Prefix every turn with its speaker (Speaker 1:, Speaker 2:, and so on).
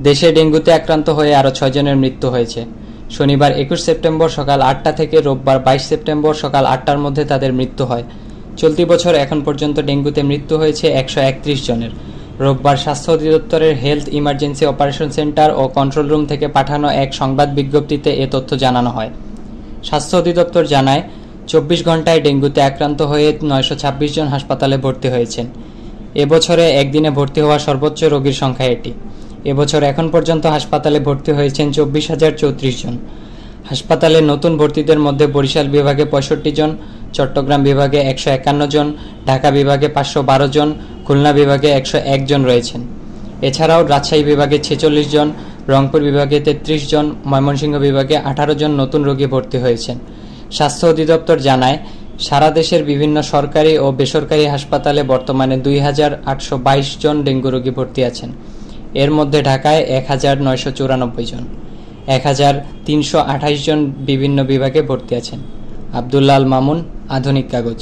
Speaker 1: দেশে ডেঙ্গুতে আক্রান্ত হয়ে আরও 6 জনের মৃত্যু হয়েছে। শনিবার 21 সেপ্টেম্বর সকাল 8টা থেকে রোববার 22 সেপ্টেম্বর সকাল 8টার মধ্যে তাদের মৃত্যু হয়। চলতি বছর এখন পর্যন্ত ডেঙ্গুতে মৃত্যু হয়েছে 131 জনের। রোববার স্বাস্থ্য অধিদপ্তরের হেলথ ইমার্জেন্সি অপারেশন সেন্টার ও কন্ট্রোল রুম থেকে পাঠানো এক সংবাদ বিজ্ঞপ্তিতে এ তথ্য জানানো হয়। স্বাস্থ্য অধিদপ্তর জানায়, 24 ঘন্টায় ডেঙ্গুতে আক্রান্ত হয়ে 926 জন হাসপাতালে ভর্তি হয়েছেন। এবছরে একদিনে ভর্তি হওয়া সর্বোচ্চ রোগীর সংখ্যা এটি। এবছর এখন পর্যন্ত হাসপাতালে ভর্তি হয়েছেন 24,034 জন। হাসপাতালে নতুন ভর্তিদের মধ্যে বরিশাল বিভাগে 65 জন, চট্টগ্রাম বিভাগে 151 জন, ঢাকা বিভাগে 512 জন, খুলনা বিভাগে 101 জন রয়েছেন। এছাড়াও রাজশাহী বিভাগে 46 জন, রংপুর বিভাগে 33 জন, ময়মনসিংহ বিভাগে 18 জন নতুন রোগী ভর্তি হয়েছেন। স্বাস্থ্য অধিদপ্তর জানায়, সারা দেশের বিভিন্ন সরকারি ও বেসরকারি হাসপাতালে বর্তমানে 2,822 জন ডেঙ্গু রোগী ভর্তি আছেন। এর মধ্যে ঢাকায় 1,994 জন, 1,328 জন বিভিন্ন বিভাগে ভর্তি আছেন। আব্দুল্লাহ আল মামুন, আধুনিক কাগজ।